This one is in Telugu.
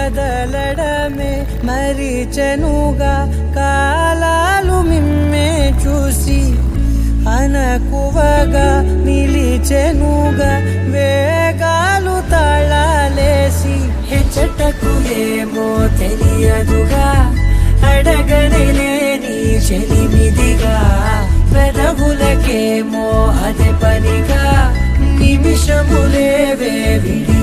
కదలడమే మరిచెనుగా కాలాలు మిమ్మే చూసి అనకువగా నిలిచెనుగా వేగాలు తాళాలేసి హెచ్చటకు ఏమో తెలియదుగా అడగలేని చెలిమిదిగా పెదవులకేమో అదే పనిగా నిమిషములేవే విడి